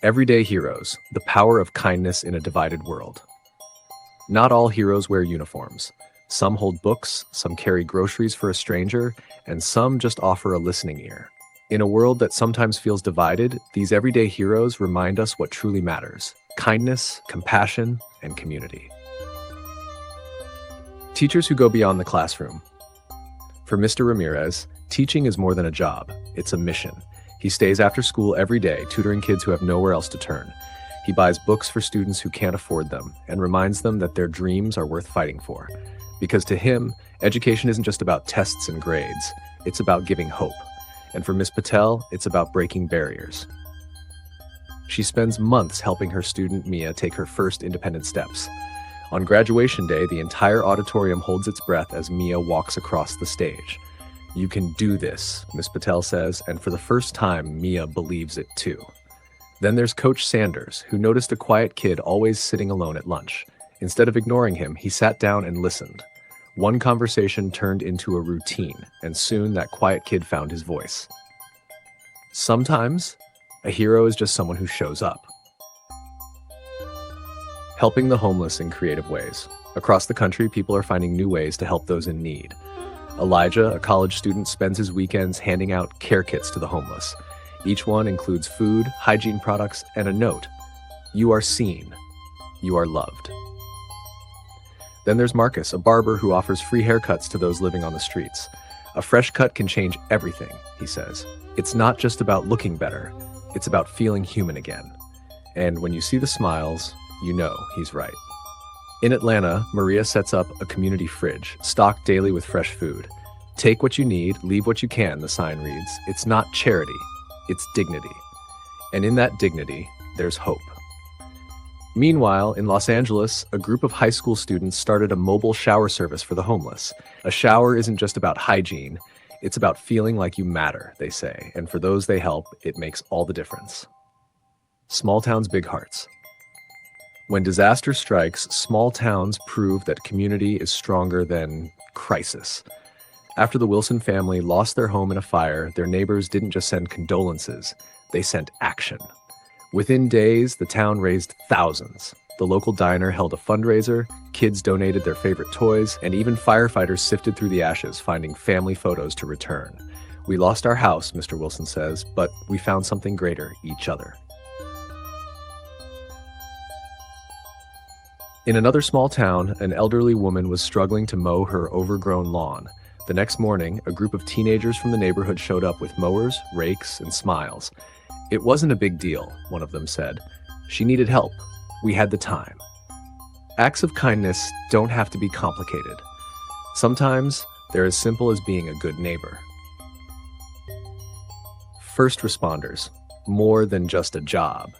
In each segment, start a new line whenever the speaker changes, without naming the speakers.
Everyday heroes, the power of kindness in a divided world. Not all heroes wear uniforms. Some hold books, some carry groceries for a stranger, and some just offer a listening ear. In a world that sometimes feels divided, these everyday heroes remind us what truly matters: kindness, compassion, and community. Teachers who go beyond the classroom. For Mr. Ramirez, teaching is more than a job, it's a mission. He stays after school every day, tutoring kids who have nowhere else to turn. He buys books for students who can't afford them and reminds them that their dreams are worth fighting for. Because to him, education isn't just about tests and grades, it's about giving hope. And for Ms. Patel, it's about breaking barriers. She spends months helping her student Mia take her first independent steps. On graduation day, the entire auditorium holds its breath as Mia walks across the stage. "You can do this," Ms. Patel says, and for the first time, Mia believes it too. Then there's Coach Sanders, who noticed a quiet kid always sitting alone at lunch. Instead of ignoring him, he sat down and listened. One conversation turned into a routine, and soon that quiet kid found his voice. Sometimes, a hero is just someone who shows up. Helping the homeless in creative ways. Across the country, people are finding new ways to help those in need. Elijah, a college student, spends his weekends handing out care kits to the homeless. Each one includes food, hygiene products, and a note: "You are seen. You are loved." Then there's Marcus, a barber who offers free haircuts to those living on the streets. "A fresh cut can change everything," he says. "It's not just about looking better, it's about feeling human again." And when you see the smiles, you know he's right. In Atlanta, Maria sets up a community fridge, stocked daily with fresh food. "Take what you need, leave what you can," the sign reads. It's not charity, it's dignity. And in that dignity, there's hope. Meanwhile, in Los Angeles, a group of high school students started a mobile shower service for the homeless. A shower isn't just about hygiene, it's about feeling like you matter, they say, and for those they help, it makes all the difference. Small towns, big hearts. When disaster strikes, small towns prove that community is stronger than crisis. After the Wilson family lost their home in a fire, their neighbors didn't just send condolences, they sent action. Within days, the town raised thousands. The local diner held a fundraiser, kids donated their favorite toys, and even firefighters sifted through the ashes, finding family photos to return. "We lost our house," Mr. Wilson says, "but we found something greater: each other." In another small town, an elderly woman was struggling to mow her overgrown lawn. The next morning, a group of teenagers from the neighborhood showed up with mowers, rakes, and smiles. "It wasn't a big deal," one of them said. "She needed help. We had the time." Acts of kindness don't have to be complicated. Sometimes they're as simple as being a good neighbor. First responders, more than just a job.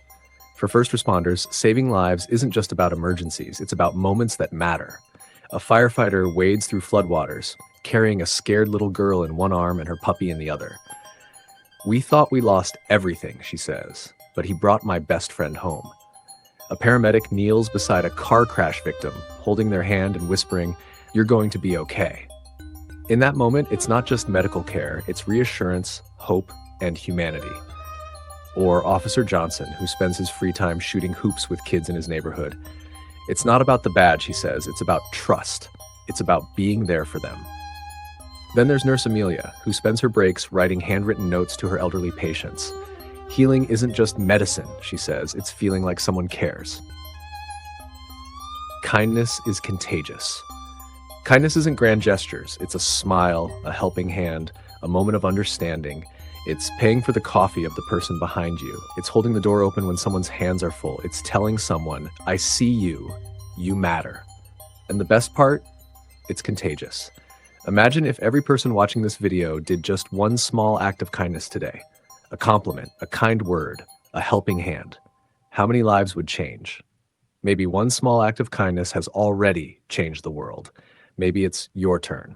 For first responders, saving lives isn't just about emergencies, it's about moments that matter. A firefighter wades through floodwaters, carrying a scared little girl in one arm and her puppy in the other. "We thought we lost everything," she says, "but he brought my best friend home." A paramedic kneels beside a car crash victim, holding their hand and whispering, "You're going to be okay." In that moment, it's not just medical care, it's reassurance, hope, and humanity. Or Officer Johnson, who spends his free time shooting hoops with kids in his neighborhood. "It's not about the badge," he says, "it's about trust. It's about being there for them." Then there's Nurse Amelia, who spends her breaks writing handwritten notes to her elderly patients. "Healing isn't just medicine," she says, "it's feeling like someone cares." Kindness is contagious. Kindness isn't grand gestures, it's a smile, a helping hand, a moment of understanding. It's paying for the coffee of the person behind you. It's holding the door open when someone's hands are full. It's telling someone, "I see you, you matter." And the best part? It's contagious. Imagine if every person watching this video did just one small act of kindness today. A compliment, a kind word, a helping hand. How many lives would change? Maybe one small act of kindness has already changed the world. Maybe it's your turn.